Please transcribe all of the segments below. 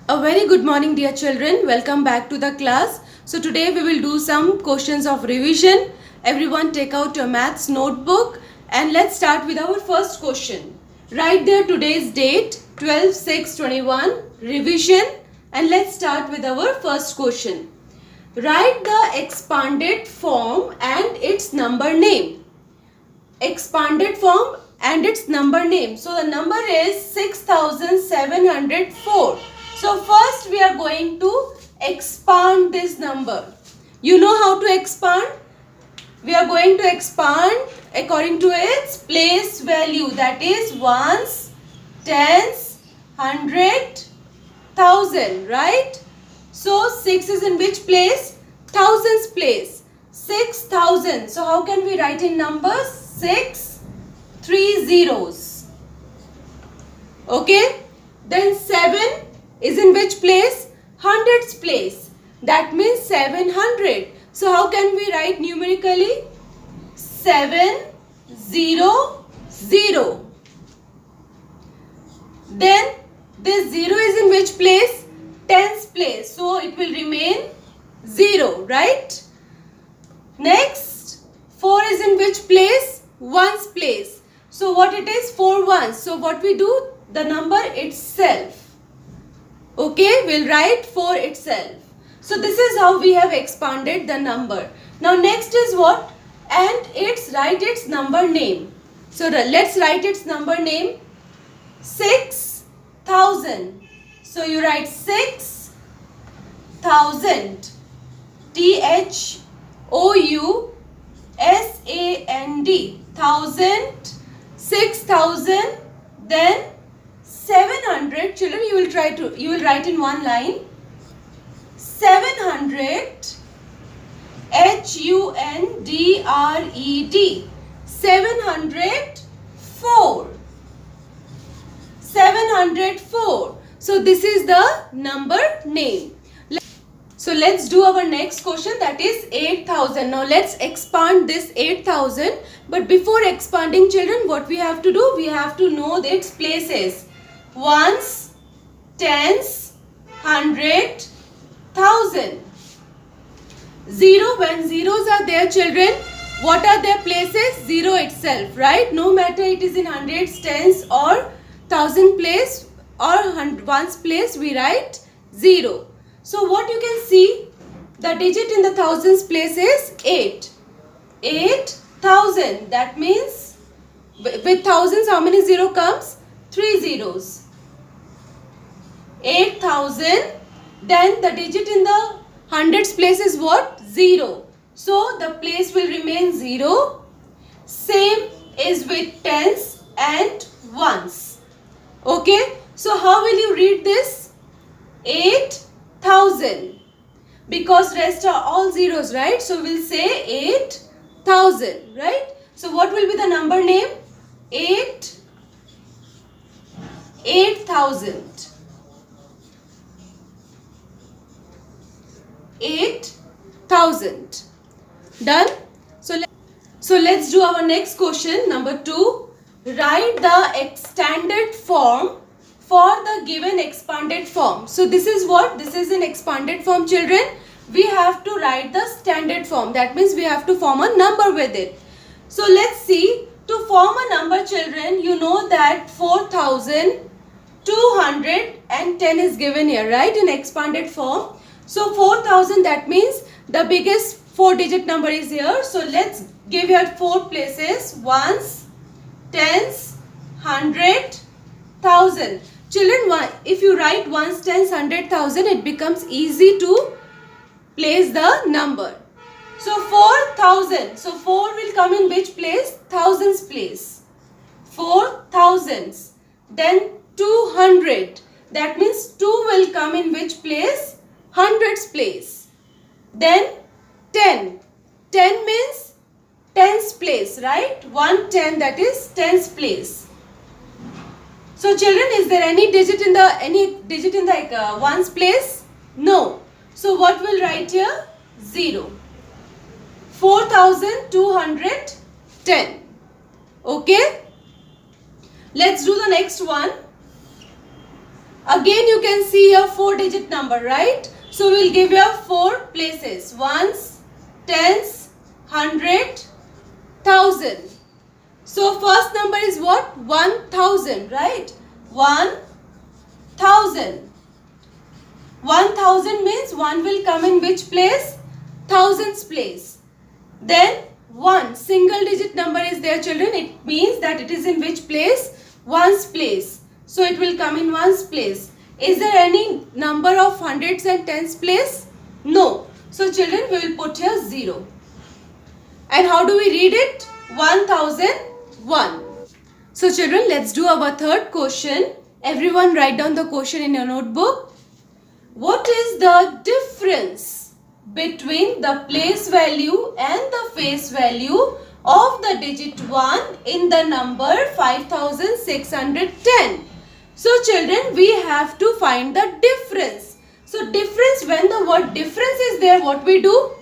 A very good morning, dear children. Welcome back to the class. So today we will do some questions of revision. Everyone take out your maths notebook and let's start with our first question. Write there today's date 12/6/21 revision, and let's start with our first question. Write the expanded form and its number name. Expanded form and its number name. So the number is 6704. So first we are going to expand this number. You know how to expand? We are going to expand according to its place value, that is ones, tens, hundred, thousand, right? So 6 is in which place? Thousands place. 6,000. So how can we write in numbers? 6, 3 zeros. Okay. Then 7 is in which place? Hundreds place. That means 700. So how can we write numerically? 7, 0, 0. Then this 0 is in which place? Tens place. So it will remain 0, right? Next, 4 is in which place? Ones place. So what it is? 4 ones. So what we do? The number itself. Okay, we'll write 4 itself. So this is how we have expanded the number. Now next is what? And write its number name. So let's write its number name. 6,000. So you write 6,000. THOUSAND. Thousand. 6,000. Then 700. Children, you will write in one line. 700. HUNDRED. 704. 704. So this is the number name. So let's do our next question, that is 8,000. Now let's expand this 8,000. But before expanding, children, what we have to do? We have to know its places. Ones, tens, hundred, thousand. 0, when zeros are there, children, what are their places? 0 itself, right? No matter it is in hundreds, tens or thousand place or ones place, we write 0. So what you can see, the digit in the thousands place is 8. 8,000. That means with thousands how many zero comes? 3 zeros. 8,000. Then the digit in the hundreds place is what? 0. So the place will remain 0. Same is with tens and ones. Okay. So how will you read this? 8,000. Because rest are all zeros, right? So we'll say 8,000, right? So what will be the number name? 8,000. 8,000. Done? So let's do our next question, number 2. Write the standard form for the given expanded form. So this is what? This is an expanded form, children. We have to write the standard form. That means we have to form a number with it. So let's see. To form a number, children, you know that 4,210 is given here, right? In expanded form. So 4,000, that means the biggest 4-digit number is here. So let's give here 4 places. Ones, tens, hundred, thousand. Children, if you write ones, tens, hundred, thousand, it becomes easy to place the number. So 4,000. So 4 will come in which place? Thousands place. 4,000s. Then 200. That means 2 will come in which place? Hundreds place. Then 10. 10 means tens place, right? 110, that is tens place. So children, is there any digit in the ones place? No. So what will write here? 0. 4,210. Okay. Let's do the next one. Again you can see a 4-digit number, right? So we'll give you 4 places. Ones, tens, 100, 1000. So first number is what? 1000, right? 1000. 1000 means 1 will come in which place? Thousands place. Then 1 single digit number is there, children. It means that it is in which place? Ones place. So it will come in ones place. Is there any number of hundreds and tens place? No. So children, we will put here 0. And how do we read it? 1001. So children, let's do our third question. Everyone write down the question in your notebook. What is the difference between the place value and the face value of the digit 1 in the number 5610? So children, we have to find the difference. So difference, when the word difference is there, what we do?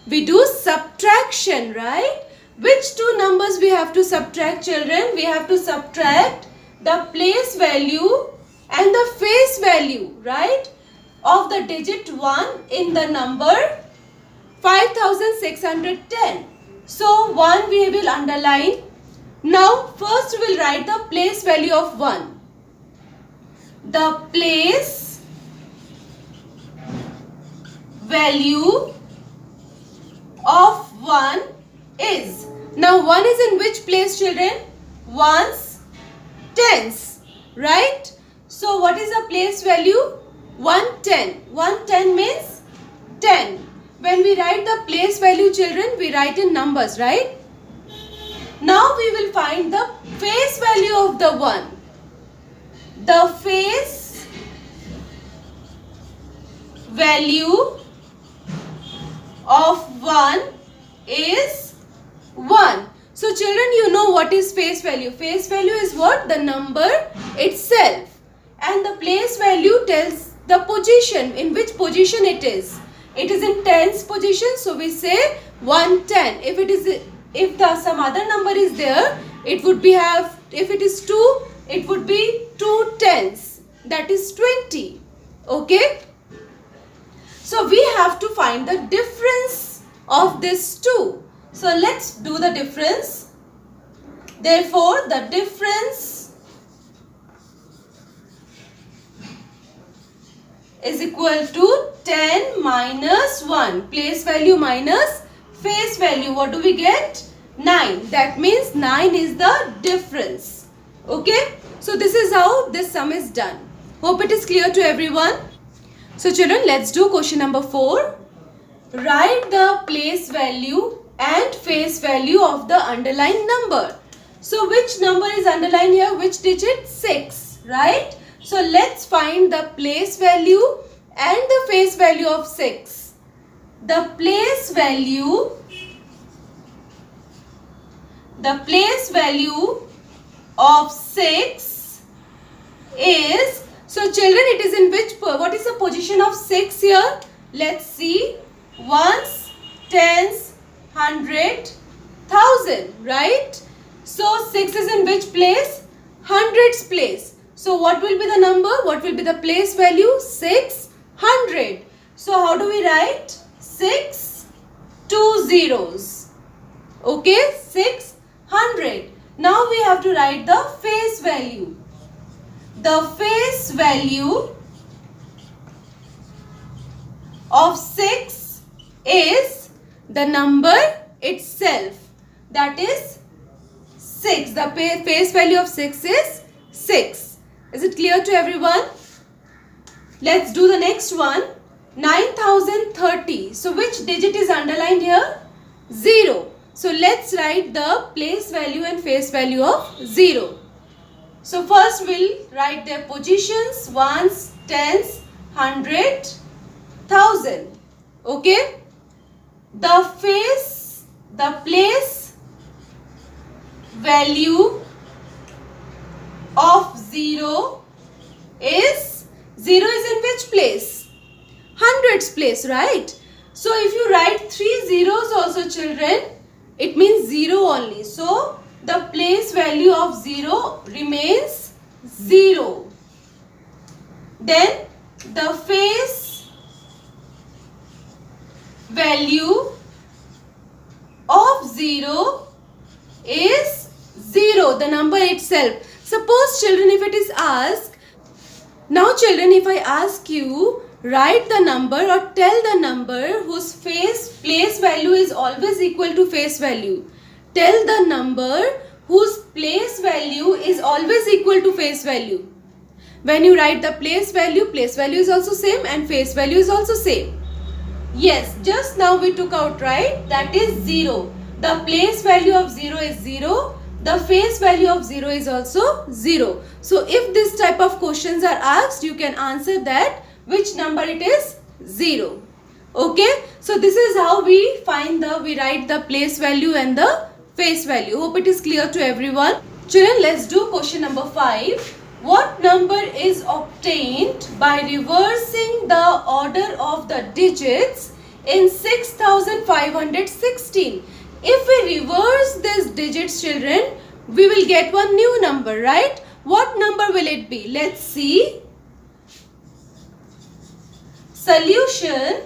We do subtraction, right? Which two numbers we have to subtract, children? We have to subtract the place value and the face value, right, of the digit 1 in the number 5610. So 1 we will underline. Now first we will write the place value of 1. The place value of 1 is. Now 1 is in which place, children? Ones, tens, right? So what is the place value? 110. 110 means 10. When we write the place value, children, we write in numbers, right? Now we will find the face value of the 1. The face value of 1 is 1. So children, you know what is face value. Face value is what? The number itself. And the place value tells the position, in which position it is. It is in tens position, so we say 110. If some other number is there, it would be if it is 2, it would be 2 tens. That is 20. Okay? So we have to find the difference of these two. So let's do the difference. Therefore, the difference is equal to 10 minus 1. Place value minus face value. What do we get? 9. That means 9 is the difference. Okay? So this is how this sum is done. Hope it is clear to everyone. So children, let's do question number 4. Write the place value and face value of the underlined number. So which number is underlined here? Which digit? 6, right? So let's find the place value and the face value of 6. The place value of 6 is, so children, it is in which, what is the position of 6 here? Let's see. Ones, tens, 100, 1000, right? So 6 is in which place? Hundreds place. So what will be the number? What will be the place value? 600. So how do we write? 6 2 zeros. Okay, 600. Now we have to write the face value. The face value of 6 is the number itself. That is 6. The face value of 6 is 6. Is it clear to everyone? Let's do the next one. 9030. So which digit is underlined here? 0. So let's write the place value and face value of 0. So first we'll write their positions. Ones, tens, 100, 1000. Okay. The place value of 0 is, 0 is in which place? Hundreds place, right? So if you write 3 zeros also, children, it means 0 only. So the place value of 0 remains 0. then the face value of 0 is 0, the number itself. Suppose children, if it is asked, now children, if I ask you, write the number or tell the number whose place value is always equal to face value. Tell the number whose place value is always equal to face value. When you write the place value is also same and face value is also same. Yes, just now we took out, right? That is 0. The place value of 0 is 0. The face value of 0 is also 0. So if this type of questions are asked, you can answer that which number it is, 0. Okay, so this is how we write the place value and the face value. Hope it is clear to everyone. Children, let's do question number 5. What number is obtained by reversing the order of the digits in 6516? If we reverse these digits, children, we will get one new number, right? What number will it be? Let's see. Solution.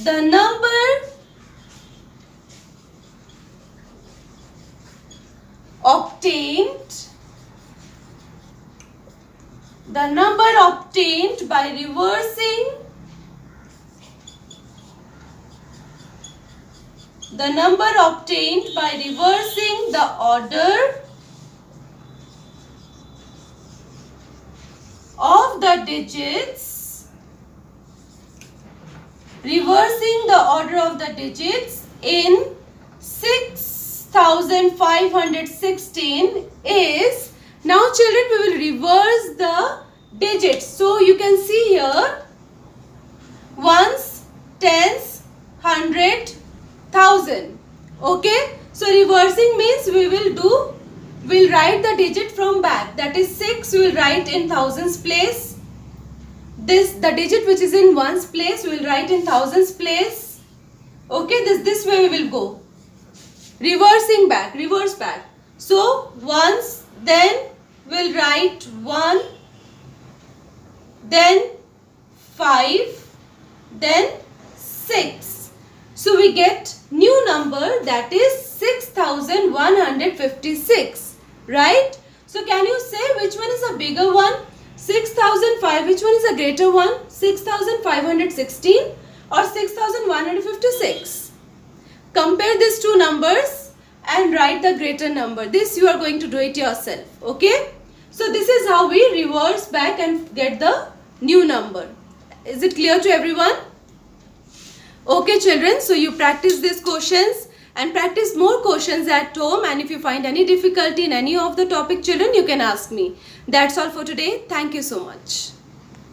The number obtained by reversing the order of the digits, in 6516 is, now children, we will reverse the digits. So you can see here, ones, tens, 100, 1000. Okay, so reversing means we'll write the digit from back. That is 6 we will write in thousands place. The digit which is in ones place we will write in thousands place. Okay, this way we will go. Reverse back. So ones, then we'll write 1, then 5, then 6. So we get new number, that is 6156, right? So can you say which one is a bigger one? 6005, which one is a greater one? 6516 or 6156? Compare these two numbers and write the greater number. This you are going to do it yourself. Okay? So this is how we reverse back and get the new number. Is it clear to everyone? Okay children, so you practice these questions and practice more questions at home, and if you find any difficulty in any of the topic, children, you can ask me. That's all for today. Thank you so much.